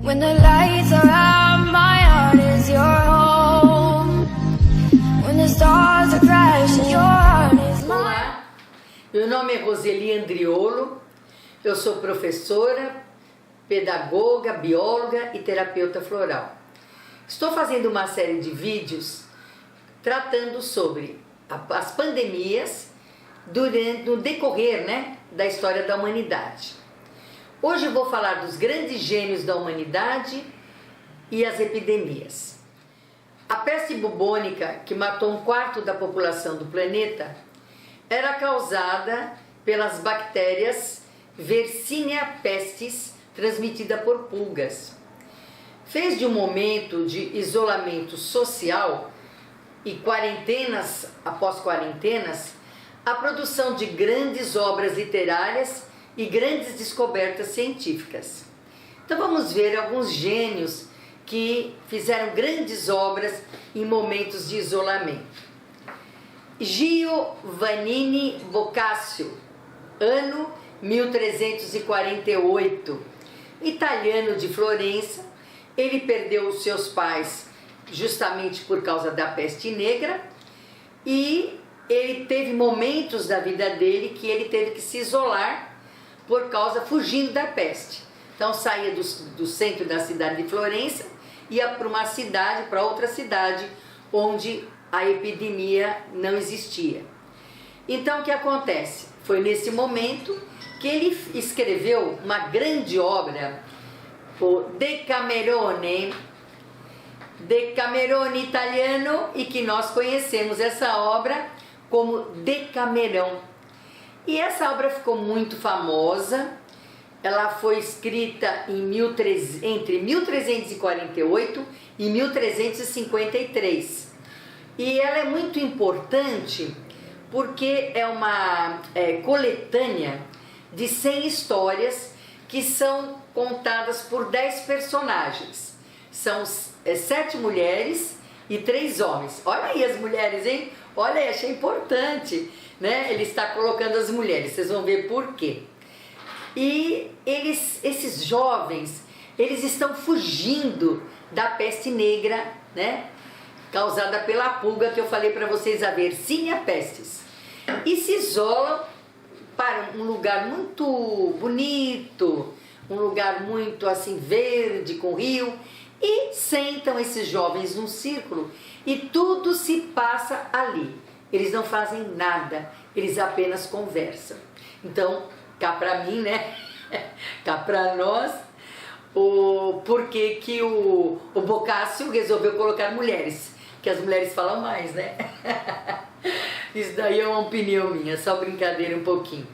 When the lights are out, my heart is your home. When the stars are crashing, your heart is mine. Olá, meu nome é Roseli Andriolo, eu sou professora, pedagoga, bióloga e terapeuta floral. Estou fazendo uma série de vídeos tratando sobre as pandemias no decorrer, da história da humanidade. Hoje eu vou falar dos grandes gênios da humanidade e as epidemias. A peste bubônica, que matou 1/4 da população do planeta, era causada pelas bactérias Yersinia pestis, transmitida por pulgas. Fez de um momento de isolamento social e quarentenas após quarentenas a produção de grandes obras literárias e grandes descobertas científicas. Então vamos ver alguns gênios que fizeram grandes obras em momentos de isolamento. Giovanni Boccaccio, ano 1348, italiano de Florença. Ele perdeu os seus pais justamente por causa da peste negra e ele teve momentos da vida dele que ele teve que se isolar fugindo da peste. Então saía do centro da cidade de Florença, ia para outra cidade onde a epidemia não existia. Então o que acontece? Foi nesse momento que ele escreveu uma grande obra, o Decamerone italiano, e que nós conhecemos essa obra como Decamerão. E essa obra ficou muito famosa. Ela foi escrita entre 1348 e 1353. E ela é muito importante porque é uma coletânea de 100 histórias que são contadas por 10 personagens. São 7 mulheres e 3 homens. Olha aí as mulheres, hein? Olha aí, achei importante, Ele está colocando as mulheres, vocês vão ver por quê. E esses jovens, eles estão fugindo da peste negra, causada pela pulga que eu falei para vocês, a Yersinia pestis. E se isolam para um lugar muito bonito, um lugar muito assim verde, com rio, e sentam esses jovens num círculo e tudo se passa ali. Eles não fazem nada, eles apenas conversam. Então, cá pra mim, cá pra nós, porquê que o Boccaccio resolveu colocar mulheres, que as mulheres falam mais, Isso daí é uma opinião minha, só brincadeira um pouquinho,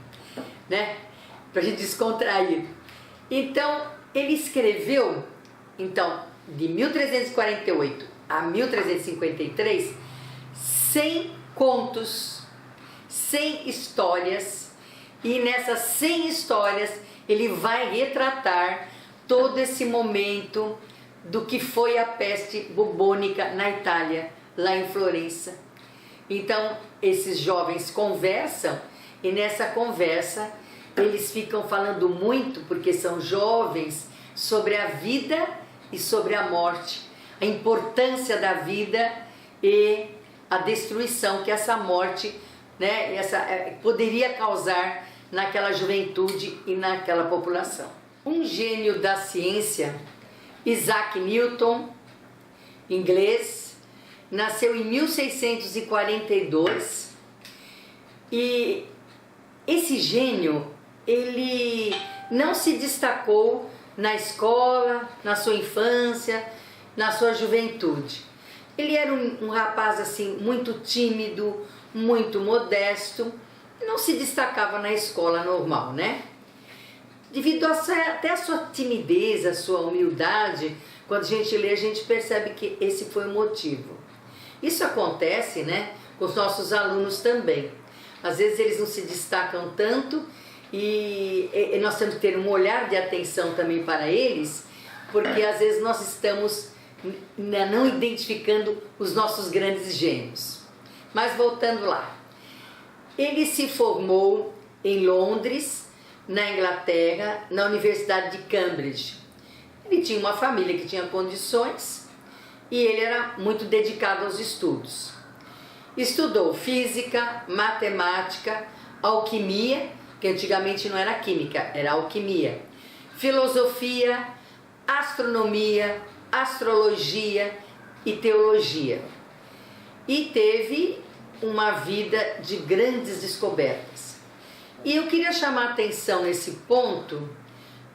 Pra gente descontrair. Então, ele escreveu, de 1348 a 1353, 100 contos, 100 histórias, e nessas 100 histórias ele vai retratar todo esse momento do que foi a peste bubônica na Itália, lá em Florença. Então, esses jovens conversam, e nessa conversa eles ficam falando muito, porque são jovens, sobre a vida e sobre a morte, a importância da vida e a destruição que essa morte poderia causar naquela juventude e naquela população. Um gênio da ciência, Isaac Newton, inglês, nasceu em 1642, e esse gênio, ele não se destacou na escola, na sua infância, na sua juventude. Ele era um rapaz assim muito tímido, muito modesto, não se destacava na escola normal, Devido até a sua timidez, a sua humildade, quando a gente lê, a gente percebe que esse foi o motivo. Isso acontece, com os nossos alunos também. Às vezes eles não se destacam tanto e nós temos que ter um olhar de atenção também para eles, porque às vezes nós estamos não identificando os nossos grandes gênios. Mas voltando lá, ele se formou em Londres, na Inglaterra, na Universidade de Cambridge. Ele tinha uma família que tinha condições e ele era muito dedicado aos estudos. Estudou física, matemática, alquimia, que antigamente não era química, era alquimia, filosofia, astronomia, astrologia e teologia. E teve uma vida de grandes descobertas. E eu queria chamar a atenção nesse ponto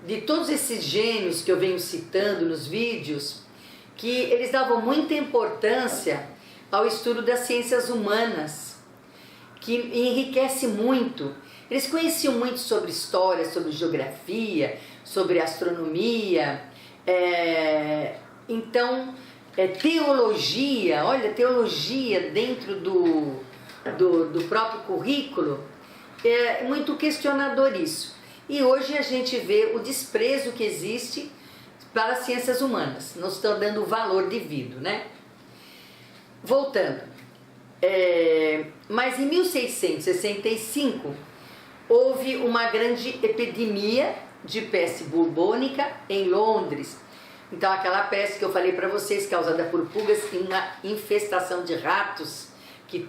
de todos esses gênios que eu venho citando nos vídeos, que eles davam muita importância ao estudo das ciências humanas, que enriquece muito. Eles conheciam muito sobre história, sobre geografia, sobre astronomia, teologia. Olha, teologia dentro do próprio currículo, é muito questionador isso. E hoje a gente vê o desprezo que existe para as ciências humanas, não estão dando o valor devido, né? Voltando, mas em 1665 houve uma grande epidemia de peste bubônica em Londres. Então aquela peste que eu falei para vocês, causada por pulgas e uma infestação de ratos que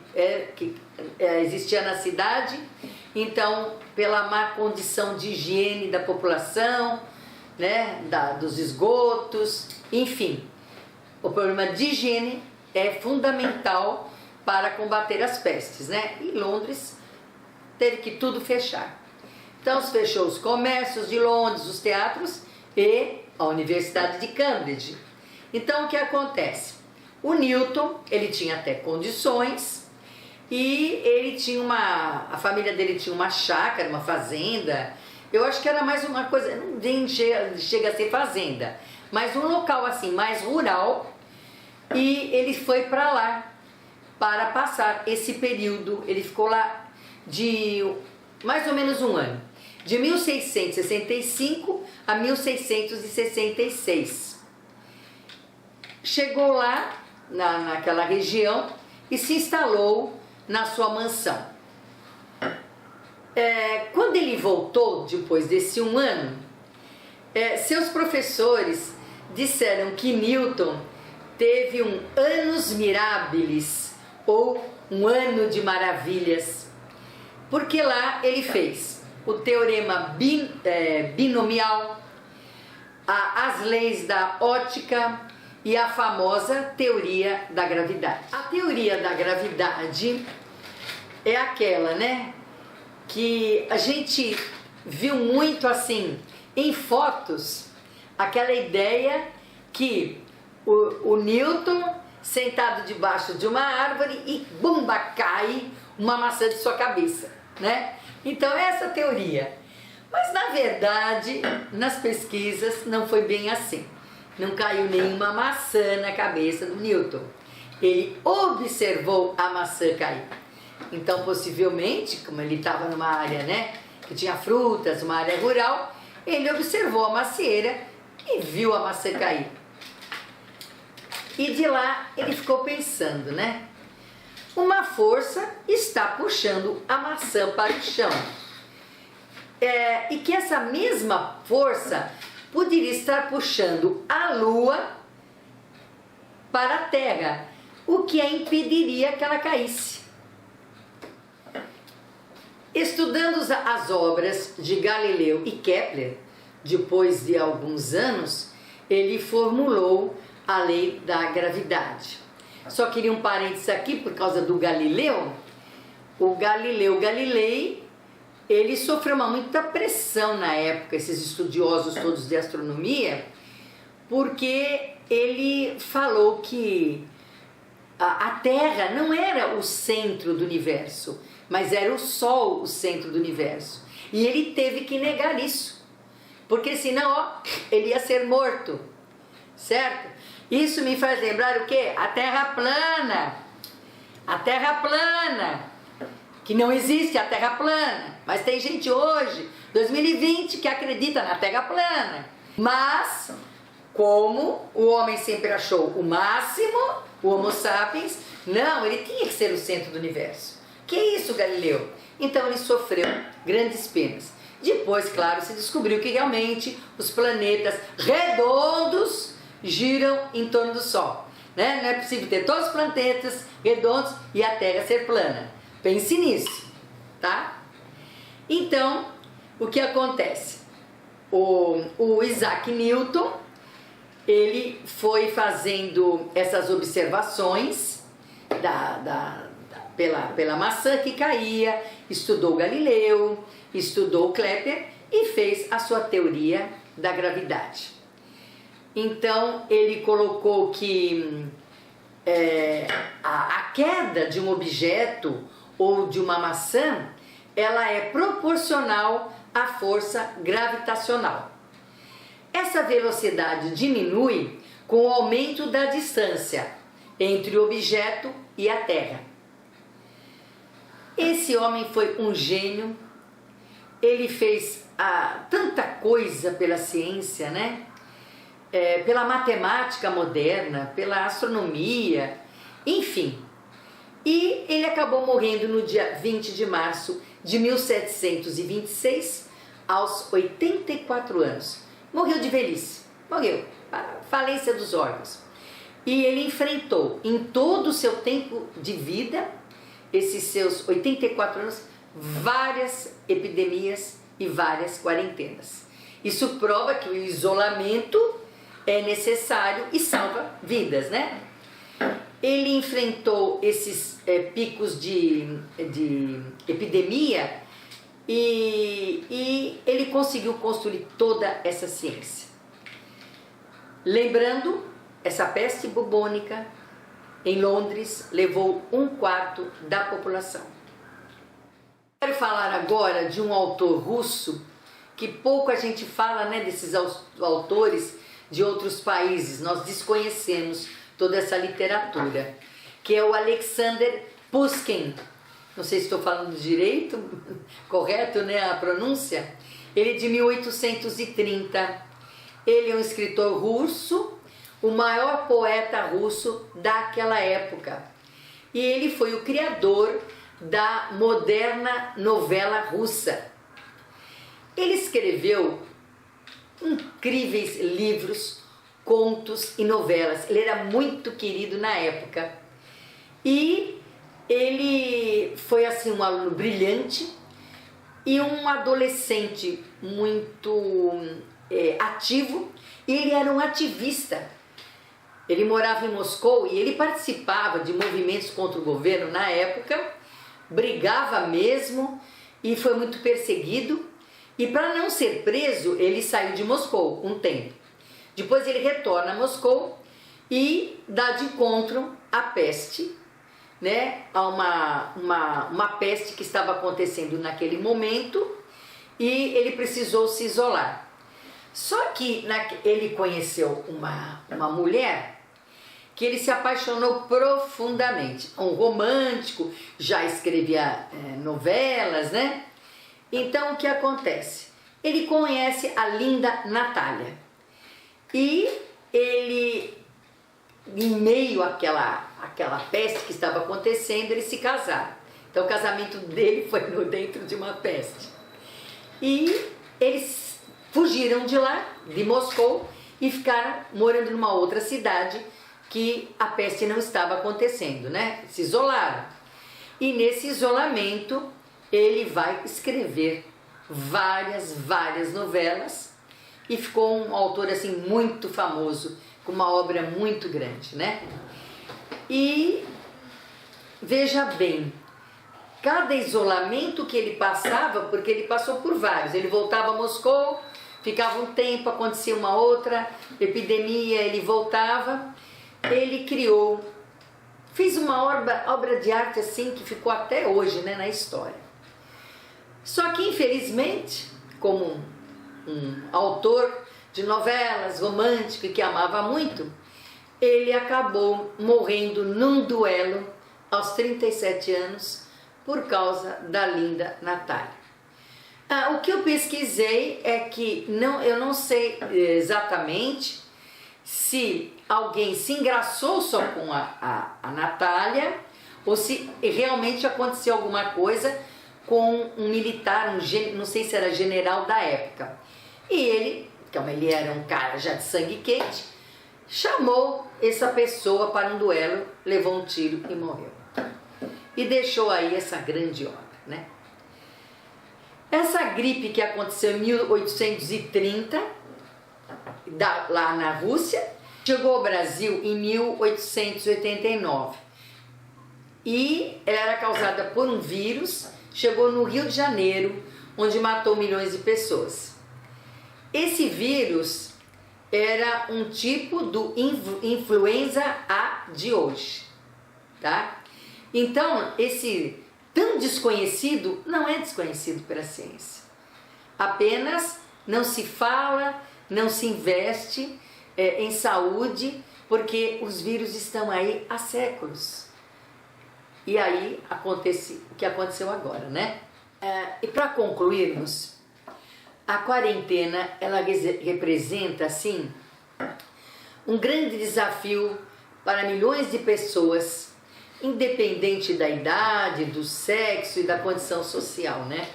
existia na cidade. Então, pela má condição de higiene da população, né, dos esgotos, enfim, o problema de higiene é fundamental para combater as pestes, né? E Londres teve que tudo fechar. Então se fechou os comércios de Londres, os teatros e a Universidade de Cambridge. Então o que acontece? O Newton, ele tinha até condições e ele tinha a família dele tinha uma chácara, uma fazenda. Eu acho que era mais uma coisa, não chega a ser fazenda, mas um local assim mais rural. E ele foi para lá para passar esse período. Ele ficou lá de mais ou menos um ano, de 1665 a 1666. Chegou lá naquela região e se instalou na sua mansão. Quando ele voltou, depois desse um ano, seus professores disseram que Newton teve um annus mirabilis, ou um ano de maravilhas, porque lá ele fez o teorema binomial, as leis da ótica e a famosa teoria da gravidade. A teoria da gravidade é aquela, né, que a gente viu muito assim em fotos, aquela ideia que o Newton sentado debaixo de uma árvore e bumba, cai uma maçã de sua cabeça, né? Então essa teoria. Mas na verdade, nas pesquisas não foi bem assim. Não caiu nenhuma maçã na cabeça do Newton. Ele observou a maçã cair. Então possivelmente, como ele estava numa área, né, que tinha frutas, uma área rural, ele observou a macieira e viu a maçã cair. E de lá ele ficou pensando, né? Uma força está puxando a maçã para o chão. E que essa mesma força poderia estar puxando a lua para a terra, o que a impediria que ela caísse. Estudando as obras de Galileu e Kepler, depois de alguns anos, ele formulou a lei da gravidade. Só queria um parênteses aqui por causa do Galileu. O Galileu Galilei, ele sofreu muita pressão na época, esses estudiosos todos de astronomia, porque ele falou que a Terra não era o centro do universo, mas era o Sol o centro do universo. E ele teve que negar isso, porque senão ele ia ser morto, certo? Isso me faz lembrar o quê? A Terra plana. A Terra plana. Que não existe a Terra plana. Mas tem gente hoje, 2020, que acredita na Terra plana. Mas, como o homem sempre achou o máximo, o Homo sapiens, não, ele tinha que ser o centro do universo. Que isso, Galileu? Então ele sofreu grandes penas. Depois, claro, se descobriu que realmente os planetas redondos giram em torno do Sol. Né? Não é possível ter todos os planetas redondos e a Terra ser plana. Pense nisso, tá? Então, o que acontece? O Isaac Newton, ele foi fazendo essas observações pela maçã que caía, estudou Galileu, estudou Kepler e fez a sua teoria da gravidade. Então ele colocou que a queda de um objeto ou de uma maçã, ela é proporcional à força gravitacional. Essa velocidade diminui com o aumento da distância entre o objeto e a Terra. Esse homem foi um gênio, ele fez tanta coisa pela ciência, né? Pela matemática moderna, pela astronomia, enfim. E ele acabou morrendo no dia 20 de março de 1726, aos 84 anos. Morreu de velhice, morreu, falência dos órgãos. E ele enfrentou em todo o seu tempo de vida, esses seus 84 anos, várias epidemias e várias quarentenas. Isso prova que o isolamento é necessário e salva vidas, né? Ele enfrentou esses picos de epidemia e ele conseguiu construir toda essa ciência. Lembrando, essa peste bubônica em Londres levou 1/4 da população. Quero falar agora de um autor russo que pouco a gente fala, né, desses autores de outros países, nós desconhecemos toda essa literatura, que é o Alexander Pushkin. Não sei se estou falando direito, correto, né, a pronúncia? Ele é de 1830, ele é um escritor russo, o maior poeta russo daquela época. E ele foi o criador da moderna novela russa. Ele escreveu incríveis livros, contos e novelas. Ele era muito querido na época. E ele foi assim um aluno brilhante e um adolescente muito ativo. E ele era um ativista. Ele morava em Moscou e ele participava de movimentos contra o governo na época, brigava mesmo e foi muito perseguido. E para não ser preso, ele saiu de Moscou um tempo. Depois ele retorna a Moscou e dá de encontro à peste, né? A uma peste que estava acontecendo naquele momento e ele precisou se isolar. Só que ele conheceu uma mulher que ele se apaixonou profundamente. Um romântico, já escrevia novelas, né? Então o que acontece? Ele conhece a linda Natália e ele, em meio àquela peste que estava acontecendo, eles se casaram. Então o casamento dele foi dentro de uma peste. E eles fugiram de lá, de Moscou, e ficaram morando numa outra cidade que a peste não estava acontecendo, né? Se isolaram. E nesse isolamento ele vai escrever várias novelas e ficou um autor assim muito famoso, com uma obra muito grande, né? E veja bem, cada isolamento que ele passava, porque ele passou por vários, ele voltava a Moscou, ficava um tempo, acontecia uma outra epidemia, ele voltava, ele fez uma obra de arte assim que ficou até hoje, né, na história. Só que infelizmente, como um autor de novelas romântico e que amava muito, ele acabou morrendo num duelo aos 37 anos por causa da linda Natália. O que eu pesquisei é que eu não sei exatamente se alguém se engraçou só com a Natália ou se realmente aconteceu alguma coisa com um militar, não sei se era general da época. E ele, como ele era um cara já de sangue quente, chamou essa pessoa para um duelo, levou um tiro e morreu. E deixou aí essa grande obra, né? Essa gripe que aconteceu em 1830, lá na Rússia, chegou ao Brasil em 1889. E ela era causada por um vírus, chegou no Rio de Janeiro, onde matou milhões de pessoas. Esse vírus era um tipo do influenza A de hoje, tá? Então, esse tão desconhecido não é desconhecido pela ciência. Apenas não se fala, não se investe em saúde, porque os vírus estão aí há séculos. E aí acontece o que aconteceu agora, né? E para concluirmos, a quarentena ela representa assim um grande desafio para milhões de pessoas, independente da idade, do sexo e da condição social, né?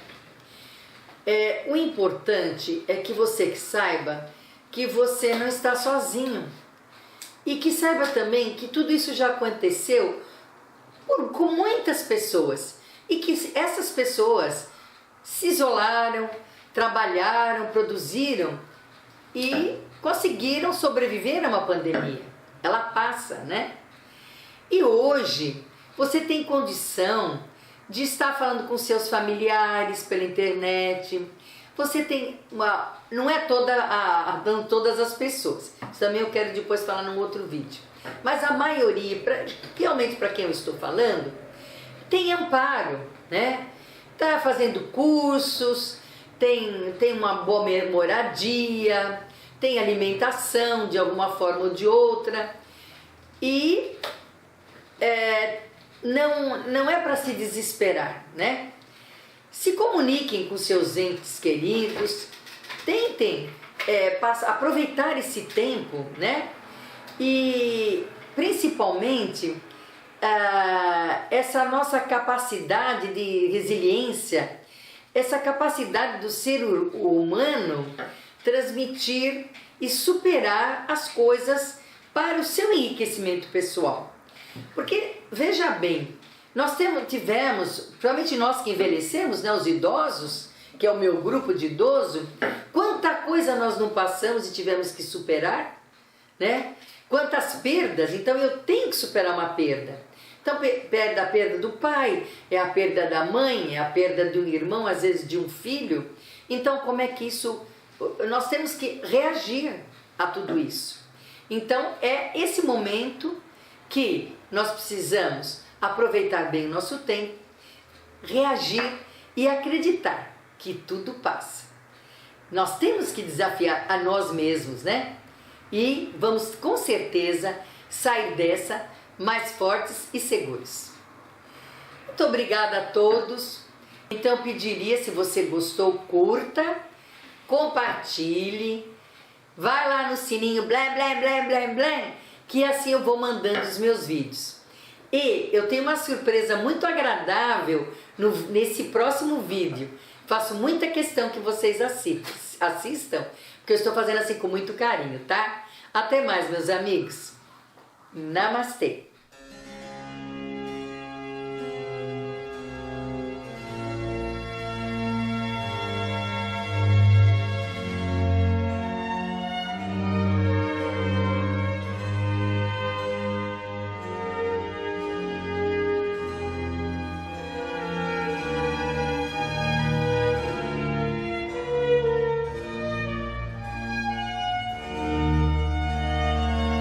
O importante é que você saiba que você não está sozinho e que saiba também que tudo isso já aconteceu com muitas pessoas e que essas pessoas se isolaram, trabalharam, produziram e conseguiram sobreviver a uma pandemia. Ela passa, né? E hoje você tem condição de estar falando com seus familiares pela internet. Você tem não é dando todas as pessoas. Isso também eu quero depois falar num outro vídeo. Mas a maioria, realmente para quem eu estou falando, tem amparo, né? Está fazendo cursos, tem uma boa moradia, tem alimentação de alguma forma ou de outra. E não é para se desesperar, né? Se comuniquem com seus entes queridos, tentem aproveitar esse tempo, né? E principalmente essa nossa capacidade de resiliência, essa capacidade do ser humano transmitir e superar as coisas para o seu enriquecimento pessoal. Porque, veja bem, nós tivemos, principalmente nós que envelhecemos, né, os idosos, que é o meu grupo de idoso, quanta coisa nós não passamos e tivemos que superar, né? Quantas perdas, então eu tenho que superar uma perda. Então, a perda do pai, é a perda da mãe, é a perda de um irmão, às vezes de um filho. Então, como é que isso... Nós temos que reagir a tudo isso. Então, é esse momento que nós precisamos aproveitar bem o nosso tempo, reagir e acreditar que tudo passa. Nós temos que desafiar a nós mesmos, né? E vamos com certeza sair dessa mais fortes e seguros. Muito obrigada a todos. Então pediria, se você gostou, curta, compartilhe, vai lá no sininho, blém, blém, blém, blém, blém, que assim eu vou mandando os meus vídeos. E eu tenho uma surpresa muito agradável nesse próximo vídeo. Faço muita questão que vocês assistam, porque eu estou fazendo assim com muito carinho, tá? Até mais, meus amigos. Namastê!